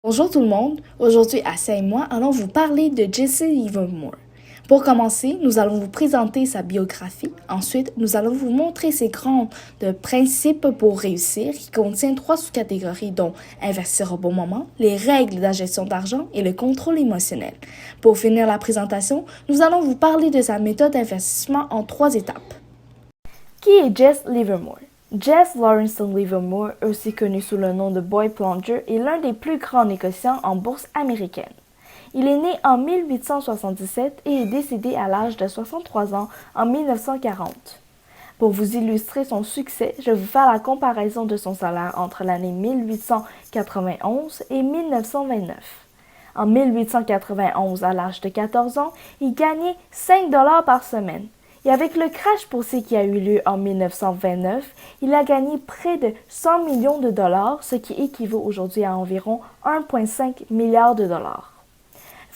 Bonjour tout le monde, aujourd'hui Assa et moi allons vous parler de Jesse Livermore. Pour commencer, nous allons vous présenter sa biographie. Ensuite, nous allons vous montrer ses grands principes pour réussir qui contient 3 sous-catégories dont investir au bon moment, les règles de la gestion d'argent et le contrôle émotionnel. Pour finir la présentation, nous allons vous parler de sa méthode d'investissement en 3 étapes. Qui est Jesse Livermore? Jesse Lawrence Livermore, aussi connu sous le nom de Boy Plunger, est l'un des plus grands négociants en bourse américaine. Il est né en 1877 et est décédé à l'âge de 63 ans en 1940. Pour vous illustrer son succès, je vais vous faire la comparaison de son salaire entre l'année 1891 et 1929. En 1891, à l'âge de 14 ans, il gagnait 5 $ par semaine. Et avec le crash boursier qui a eu lieu en 1929, il a gagné près de 100 millions de dollars, ce qui équivaut aujourd'hui à environ 1,5 milliard de dollars.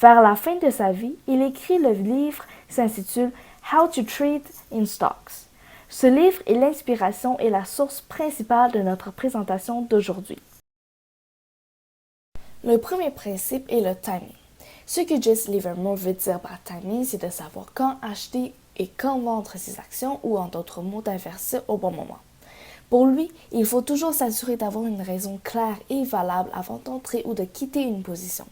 Vers la fin de sa vie, il écrit le livre qui s'intitule How to Trade in Stocks. Ce livre est l'inspiration et la source principale de notre présentation d'aujourd'hui. Le premier principe est le timing. Ce que Jesse Livermore veut dire par timing, c'est de savoir quand acheter et quand vendre ses actions ou en d'autres mots d'investir au bon moment. Pour lui, il faut toujours s'assurer d'avoir une raison claire et valable avant d'entrer ou de quitter une position.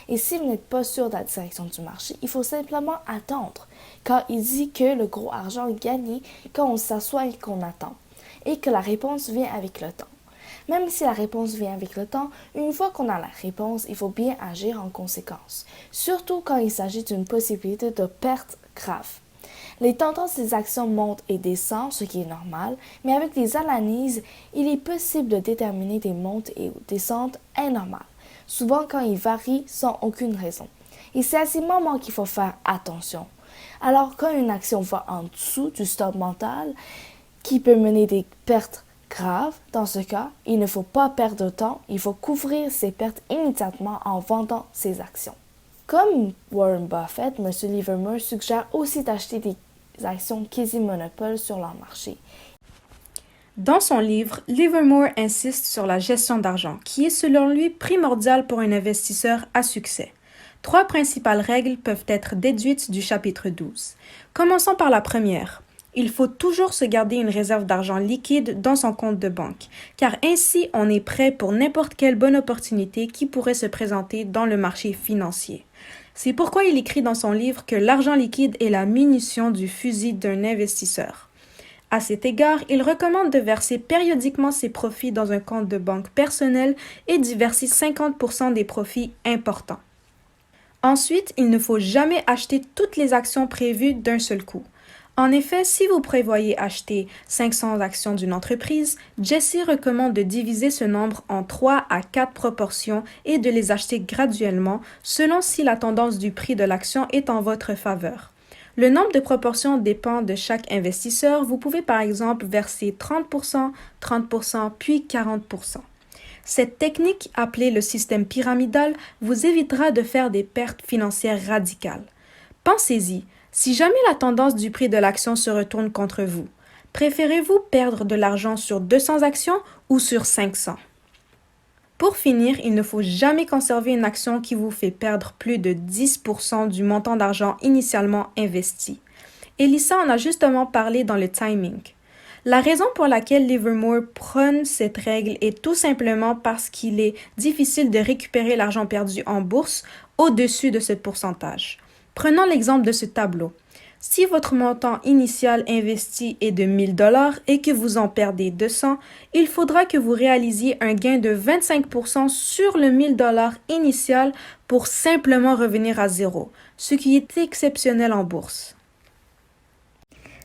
Et si vous n'êtes pas sûr de la direction du marché, il faut simplement attendre, car il dit que le gros argent est gagné quand on s'assoit et qu'on attend, et que la réponse vient avec le temps. Même si la réponse vient avec le temps, une fois qu'on a la réponse, il faut bien agir en conséquence, surtout quand il s'agit d'une possibilité de perte grave. Les tendances des actions montent et descendent, ce qui est normal, mais avec des analyses, il est possible de déterminer des montes et descentes anormales, souvent quand ils varient sans aucune raison. Et c'est à ces moments qu'il faut faire attention. Alors quand une action va en dessous du stop mental, qui peut mener des pertes graves, dans ce cas, il ne faut pas perdre de temps, il faut couvrir ces pertes immédiatement en vendant ses actions. Comme Warren Buffett, M. Livermore suggère aussi d'acheter des actions quasi-monopoles sur leur marché. Dans son livre, Livermore insiste sur la gestion d'argent, qui est selon lui primordiale pour un investisseur à succès. 3 principales règles peuvent être déduites du chapitre 12. Commençons par la première. Il faut toujours se garder une réserve d'argent liquide dans son compte de banque, car ainsi on est prêt pour n'importe quelle bonne opportunité qui pourrait se présenter dans le marché financier. C'est pourquoi il écrit dans son livre que l'argent liquide est la munition du fusil d'un investisseur. À cet égard, il recommande de verser périodiquement ses profits dans un compte de banque personnel et d'y verser 50% des profits importants. Ensuite, il ne faut jamais acheter toutes les actions prévues d'un seul coup. En effet, si vous prévoyez acheter 500 actions d'une entreprise, Jesse recommande de diviser ce nombre en 3 à 4 proportions et de les acheter graduellement selon si la tendance du prix de l'action est en votre faveur. Le nombre de proportions dépend de chaque investisseur. Vous pouvez par exemple verser 30%, 30%, puis 40%. Cette technique, appelée le système pyramidal, vous évitera de faire des pertes financières radicales. Pensez-y, si jamais la tendance du prix de l'action se retourne contre vous, préférez-vous perdre de l'argent sur 200 actions ou sur 500? Pour finir, il ne faut jamais conserver une action qui vous fait perdre plus de 10% du montant d'argent initialement investi. Elissa en a justement parlé dans le timing. La raison pour laquelle Livermore prône cette règle est tout simplement parce qu'il est difficile de récupérer l'argent perdu en bourse au-dessus de ce pourcentage. Prenons l'exemple de ce tableau. Si votre montant initial investi est de 1 000 $ et que vous en perdez 200, il faudra que vous réalisiez un gain de 25% sur le 1 000 $ initial pour simplement revenir à zéro, ce qui est exceptionnel en bourse.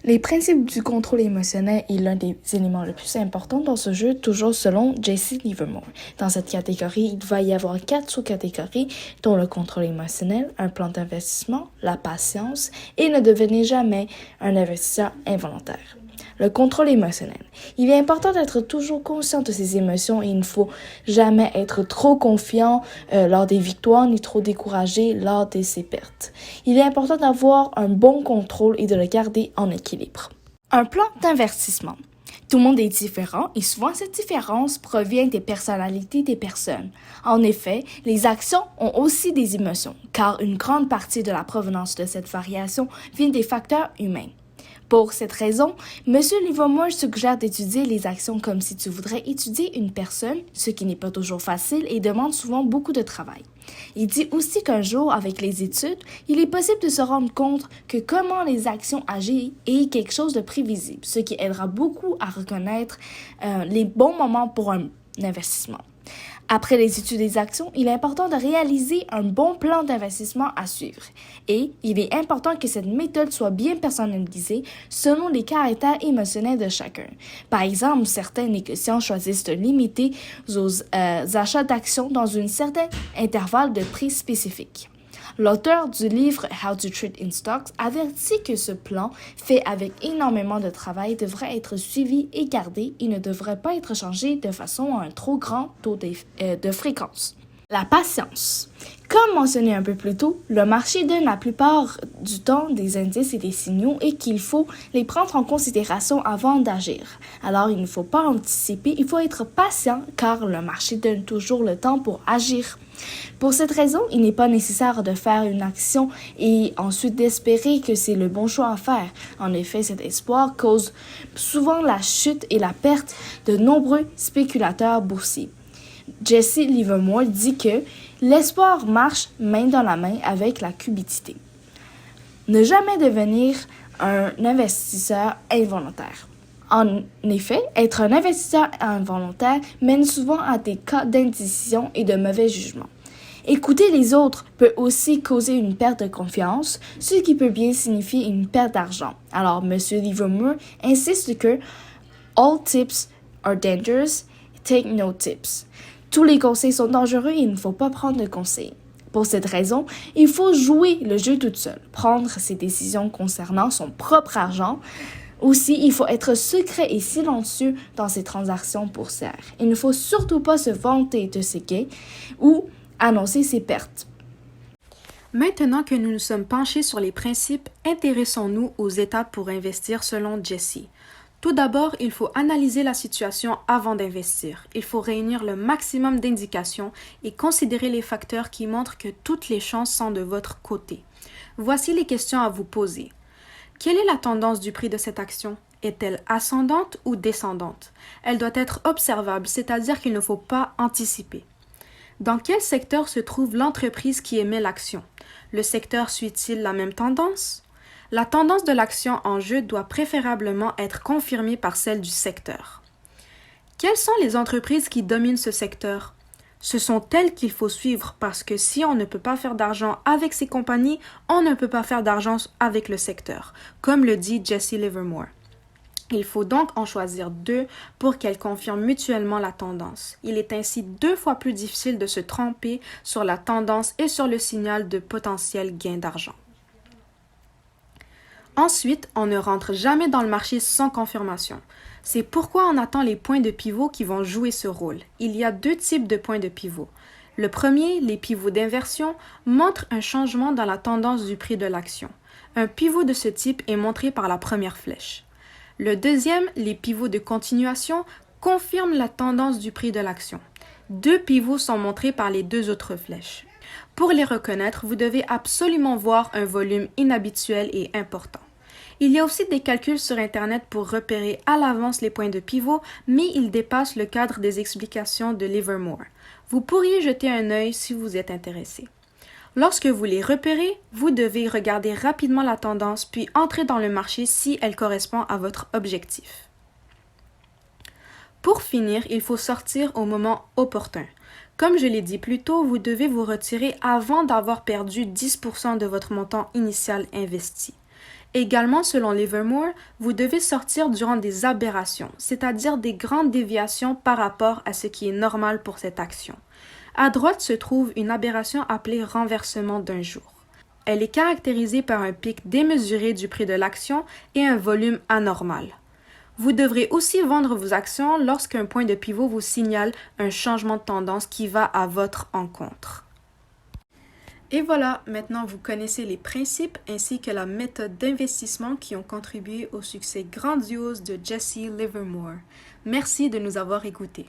Les principes du contrôle émotionnel est l'un des éléments les plus importants dans ce jeu, toujours selon Jesse Livermore. Dans cette catégorie, il va y avoir 4 sous-catégories, dont le contrôle émotionnel, un plan d'investissement, la patience et ne devenez jamais un investisseur involontaire. Le contrôle émotionnel. Il est important d'être toujours conscient de ses émotions et il ne faut jamais être trop confiant lors des victoires ni trop découragé lors de ses pertes. Il est important d'avoir un bon contrôle et de le garder en équilibre. Un plan d'investissement. Tout le monde est différent et souvent cette différence provient des personnalités des personnes. En effet, les actions ont aussi des émotions, car une grande partie de la provenance de cette variation vient des facteurs humains. Pour cette raison, M. Livermore suggère d'étudier les actions comme si tu voudrais étudier une personne, ce qui n'est pas toujours facile et demande souvent beaucoup de travail. Il dit aussi qu'un jour, avec les études, il est possible de se rendre compte que comment les actions agissent est quelque chose de prévisible, ce qui aidera beaucoup à reconnaître les bons moments pour un investissement. Après les études des actions, il est important de réaliser un bon plan d'investissement à suivre. Et il est important que cette méthode soit bien personnalisée selon les caractères émotionnels de chacun. Par exemple, certains négociants choisissent de limiter aux achats d'actions dans un certain intervalle de prix spécifique. L'auteur du livre How to Trade in Stocks avertit que ce plan, fait avec énormément de travail, devrait être suivi et gardé et ne devrait pas être changé de façon à un trop grand taux de fréquence. La patience. Comme mentionné un peu plus tôt, le marché donne la plupart du temps des indices et des signaux et qu'il faut les prendre en considération avant d'agir. Alors, il ne faut pas anticiper, il faut être patient car le marché donne toujours le temps pour agir. Pour cette raison, il n'est pas nécessaire de faire une action et ensuite d'espérer que c'est le bon choix à faire. En effet, cet espoir cause souvent la chute et la perte de nombreux spéculateurs boursiers. Jesse Livermore dit que l'espoir marche main dans la main avec la cupidité. Ne jamais devenir un investisseur involontaire. En effet, être un investisseur involontaire mène souvent à des cas d'indécision et de mauvais jugement. Écouter les autres peut aussi causer une perte de confiance, ce qui peut bien signifier une perte d'argent. Alors, M. Livermore insiste que « All tips are dangerous, take no tips ». Tous les conseils sont dangereux et il ne faut pas prendre de conseils. Pour cette raison, il faut jouer le jeu toute seule, prendre ses décisions concernant son propre argent. Aussi, il faut être secret et silencieux dans ses transactions boursières. Il ne faut surtout pas se vanter de ses gains ou annoncer ses pertes. Maintenant que nous nous sommes penchés sur les principes, intéressons-nous aux étapes pour investir selon Jesse. Tout d'abord, il faut analyser la situation avant d'investir. Il faut réunir le maximum d'indications et considérer les facteurs qui montrent que toutes les chances sont de votre côté. Voici les questions à vous poser. Quelle est la tendance du prix de cette action? Est-elle ascendante ou descendante? Elle doit être observable, c'est-à-dire qu'il ne faut pas anticiper. Dans quel secteur se trouve l'entreprise qui émet l'action? Le secteur suit-il la même tendance? La tendance de l'action en jeu doit préférablement être confirmée par celle du secteur. Quelles sont les entreprises qui dominent ce secteur? Ce sont elles qu'il faut suivre parce que si on ne peut pas faire d'argent avec ces compagnies, on ne peut pas faire d'argent avec le secteur, comme le dit Jesse Livermore. Il faut donc en choisir deux pour qu'elles confirment mutuellement la tendance. Il est ainsi 2 fois plus difficile de se tromper sur la tendance et sur le signal de potentiel gain d'argent. Ensuite, on ne rentre jamais dans le marché sans confirmation. C'est pourquoi on attend les points de pivot qui vont jouer ce rôle. Il y a 2 types de points de pivot. Le premier, les pivots d'inversion, montrent un changement dans la tendance du prix de l'action. Un pivot de ce type est montré par la première flèche. Le deuxième, les pivots de continuation, confirment la tendance du prix de l'action. 2 pivots sont montrés par les 2 autres flèches. Pour les reconnaître, vous devez absolument voir un volume inhabituel et important. Il y a aussi des calculs sur Internet pour repérer à l'avance les points de pivot, mais ils dépassent le cadre des explications de Livermore. Vous pourriez jeter un œil si vous êtes intéressé. Lorsque vous les repérez, vous devez regarder rapidement la tendance puis entrer dans le marché si elle correspond à votre objectif. Pour finir, il faut sortir au moment opportun. Comme je l'ai dit plus tôt, vous devez vous retirer avant d'avoir perdu 10% de votre montant initial investi. Également, selon Livermore, vous devez sortir durant des aberrations, c'est-à-dire des grandes déviations par rapport à ce qui est normal pour cette action. À droite se trouve une aberration appelée renversement d'un jour. Elle est caractérisée par un pic démesuré du prix de l'action et un volume anormal. Vous devrez aussi vendre vos actions lorsqu'un point de pivot vous signale un changement de tendance qui va à votre encontre. Et voilà, maintenant vous connaissez les principes ainsi que la méthode d'investissement qui ont contribué au succès grandiose de Jesse Livermore. Merci de nous avoir écoutés.